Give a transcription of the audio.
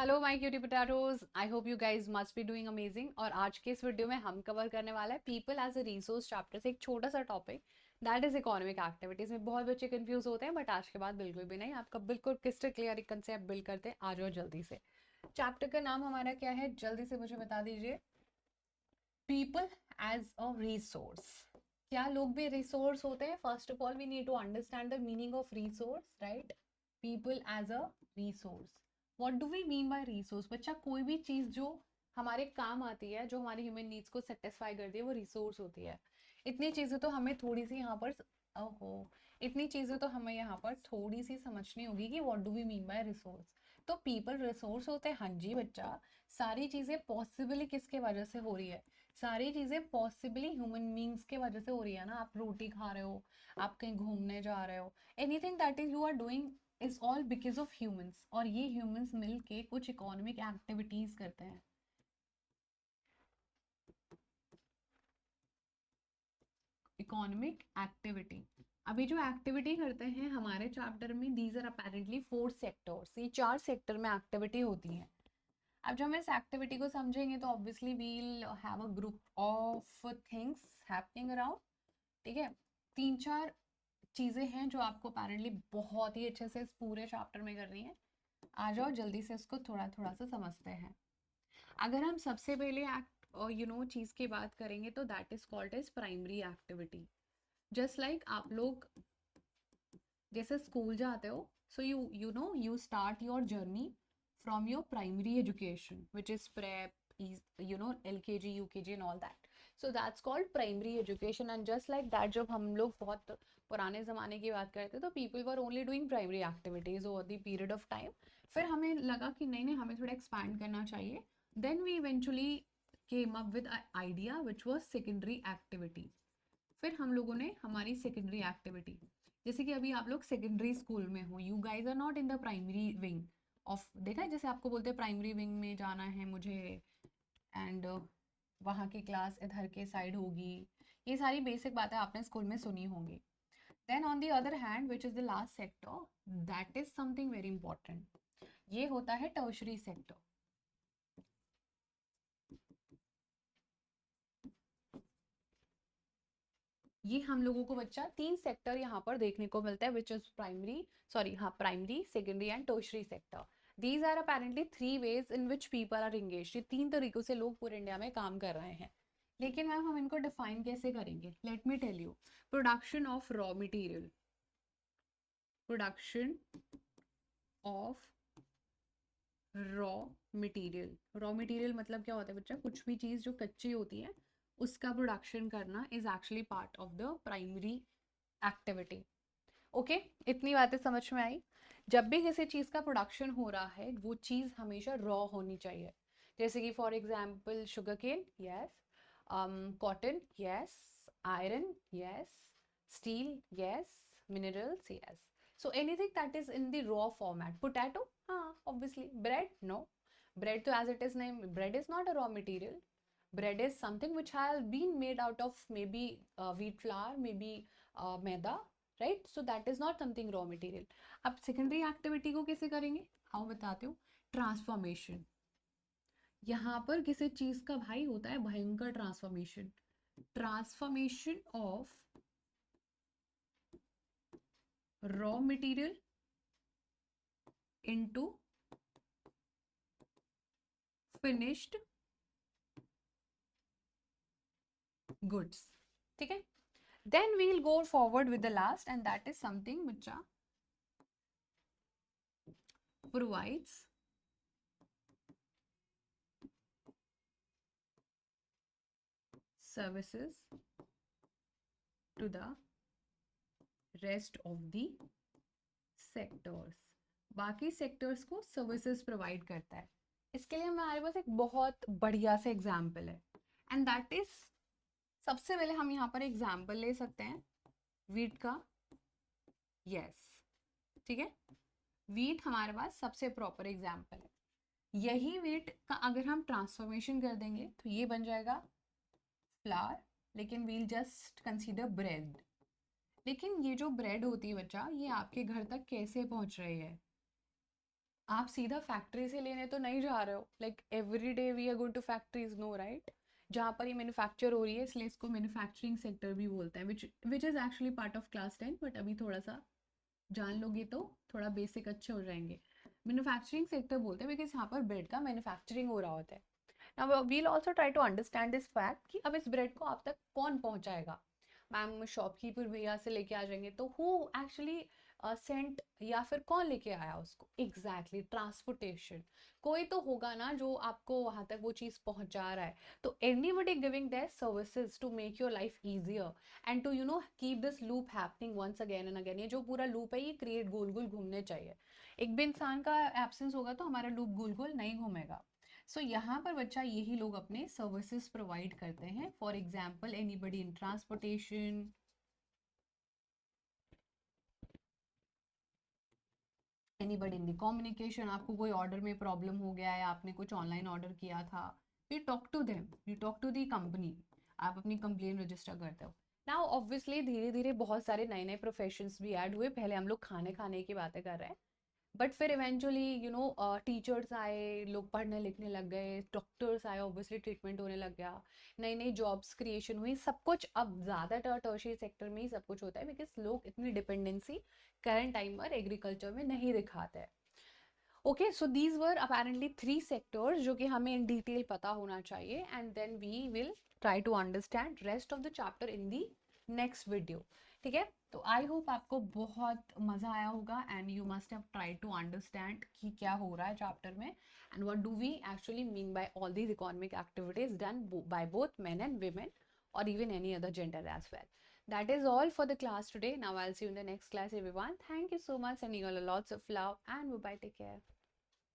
Hello my cutie potatoes, I hope you guys must be doing amazing. और आज के इस वीडियो में हम कवर करने वाला है people as a resource chapter से एक छोटा सा topic, that is economic activities. में बहुत बच्चे कंफ्यूज होते हैं, बट आज के बाद बिल्कुल भी नहीं, आपका बिल्कुल क्रिस्टल क्लियर एक कंसेप्ट बिल्ड करते हैं। आ जाओ जल्दी से। चैप्टर का नाम हमारा क्या है, जल्दी से मुझे बता दीजिए। People as a resource. क्या लोग भी रिसोर्स होते हैं? First of all we need to understand the meaning of resource, right? People as a resource. What do we mean by resource? बच्चा, कोई भी चीज जो हमारे काम आती है, जो हमारे ह्यूमन नीड्स को सेटिस्फाई करती है, वो रिसोर्स होती है। इतनी चीजें तो हमें थोड़ी सी यहाँ पर ओहो इतनी चीजें तो हमें यहाँ पर थोड़ी सी समझनी होगी कि what do we mean by resource. तो पीपल रिसोर्स होते हैं, हाँ जी बच्चा। सारी चीजें पॉसिबली किसके वजह से हो रही है? सारी चीजें पॉसिबली ह्यूमन बींग्स के वजह से हो रही है ना। आप रोटी खा रहे हो, आप कहीं घूमने जा रहे हो, anything that is you are doing is all because of humans. और ये ह्यूमंस मिलके कुछ इकोनॉमिक एक्टिविटीज करते हैं। इकोनॉमिक एक्टिविटी, अभी जो एक्टिविटी करते हैं हमारे चैप्टर में, दीज आर अपेरेंटली 4 सेक्टर्स। ये 4 सेक्टर में एक्टिविटी होती है। अब जब हम इस एक्टिविटी को समझेंगे तो obviously we'll have a group of things happening around. ठीक है, 3-4 चीजें हैं जो आपको अपेरेंटली बहुत ही अच्छे से इस पूरे चैप्टर में करनी है। आ जाओ जल्दी से इसको थोड़ा थोड़ा सा समझते हैं। अगर हम सबसे पहले एक्ट और चीज की बात करेंगे तो that is called as primary activity. Just like आप लोग जैसे स्कूल जाते हो, so you start your journey from your primary education which is prep, LKG UKG and all that. So that's called primary education. And just like that, जब हम लोग बहुत पुराने ज़माने की बात करते तो people were only doing primary activities over the period of time. फिर हमें लगा कि नहीं नहीं, हमें थोड़ा expand करना चाहिए. Then we eventually came up with an idea which was secondary activity. फिर हम लोगों ने हमारी सेकेंडरी एक्टिविटी, जैसे कि अभी आप लोग सेकेंडरी स्कूल में हो, you guys are not in the primary wing of, देखा है जैसे आपको बोलते हैं प्राइमरी विंग में जाना है मुझे, एंड वहाँ की क्लास इधर के साइड होगी। ये सारी बेसिक बातें आपने स्कूल में सुनी होंगी। Then on the other hand which is the last sector, that is something very important. ये होता है टर्शरी सेक्टर। ये हम लोगों को बच्चा 3 सेक्टर यहाँ पर देखने को मिलता है, विच इज प्राइमरी, सॉरी हाँ, primary, secondary and tertiary sector. These are apparently 3 ways in which people are engage. ये 3 तरीकों से लोग पूरे इंडिया में काम कर रहे हैं। लेकिन मैम हम इनको डिफाइन कैसे करेंगे? Let me tell you. Production of raw material, production of raw material. Raw material मतलब क्या होता है बच्चा? कुछ भी चीज जो कच्ची होती है उसका प्रोडक्शन करना is actually part of the primary activity. Okay, इतनी बातें समझ में आई। जब भी किसी चीज का प्रोडक्शन हो रहा है, वो चीज हमेशा रॉ होनी चाहिए। जैसे कि for example sugar cane, yes. Cotton, yes. Iron, yes. Steel, yes. Minerals, yes. So anything that is in the raw format. Potato, हाँ, obviously. Bread, no. Bread, तो as it is name, bread is not a raw material. Bread is something which has been made out of maybe wheat flour, maybe maida, right? So that is not something raw material. अब secondary activity को कैसे करेंगे, हाँ बताते हो। Transformation, यहाँ पर किसी चीज का भाई होता है भयंकर transformation. Transformation of raw material into finished goods. ठीक है, then will go forward with the last, and that is something बच्चा provides services to the rest of the sectors। बाकी सेक्टर्स को सर्विसेज प्रोवाइड करता है। इसके लिए हमारे पास एक बहुत बढ़िया से एग्जाम्पल है, एंड दैट इज, सबसे पहले हम यहाँ पर एग्जाम्पल ले सकते हैं वीट का। यस, ठीक है, वीट हमारे पास सबसे प्रॉपर एग्जाम्पल है। यही वीट का अगर हम ट्रांसफॉर्मेशन कर देंगे तो ये बन जाएगा फ्लावर, लेकिन वील जस्ट कंसीडर ब्रेड। लेकिन ये जो ब्रेड होती है बच्चा, ये आपके घर तक कैसे पहुंच रही है? आप सीधा फैक्ट्री से लेने तो नहीं जा रहे हो, like every day we are going to factories, no right. जहाँ पर ये मैन्युफैक्चर हो रही है इसलिए इसको मैन्युफैक्चरिंग सेक्टर भी बोलते हैं, which is actually part of class 10, but अभी थोड़ा सा जान लोगे तो थोड़ा बेसिक अच्छे हो जाएंगे। मैन्युफैक्चरिंग सेक्टर बोलते हैं बिकॉज यहाँ पर ब्रेड का मैन्युफैक्चरिंग हो रहा होता है। Now we'll also try to understand this fact कि अब इस ब्रेड को आप तक कौन पहुँचाएगा। मैम शॉपकीपर भैया से लेके आ जाएंगे, तो हु एक्चुअली सेंट, या फिर कौन लेके आया उसको, एग्जैक्टली ट्रांसपोर्टेशन। कोई तो होगा ना जो आपको वहां तक वो चीज पहुंचा रहा है। तो anybody giving their services to make your life easier and to keep this loop happening once again and again. ये जो पूरा लूप है ये क्रिएट गोल गोल घूमने चाहिए। एक भी इंसान का एब्सेंस होगा तो हमारा लूप गोल गोल नहीं घूमेगा। सो यहाँ पर बच्चा यही लोग अपने सर्विसेज प्रोवाइड करते हैं। For example anybody in transportation, anybody in the communication. आपको कोई ऑर्डर में प्रॉब्लम हो गया है, आपने कुछ ऑनलाइन ऑर्डर किया था, you talk to them, you talk to the company, आप अपनी कंप्लेन रजिस्टर करते हो। नाउ ऑब्वियसली धीरे धीरे बहुत सारे नए नए प्रोफेशंस भी ऐड हुए। पहले हम लोग खाने खाने की बातें कर रहे हैं, बट फिर इवेंचुअली टीचर्स आए, लोग पढ़ने लिखने लग गए, डॉक्टर्स आए, ऑब्वियसली ट्रीटमेंट होने लग गया, नई नई जॉब्स क्रिएशन हुई, सब कुछ अब ज़्यादातर टर्शियरी सेक्टर में ही सब कुछ होता है बिकॉज लोग इतनी डिपेंडेंसी करंट टाइम पर एग्रीकल्चर में नहीं दिखाते हैं। Okay, so these were apparently 3 sectors जो कि हमें इन डिटेल पता होना चाहिए, and then we will try to understand rest of the chapter in the next video. ठीक है, तो आई होप आपको बहुत मजा आया होगा and you must have try to understand कि क्या हो रहा है चैप्टर में and what do we actually mean by all these economic activities done by both men and women or even any other gender as well. That is all for the class today. Now I'll see you in the next class, everyone. Thank you so much, sending you all lots of love, and bye bye, take care.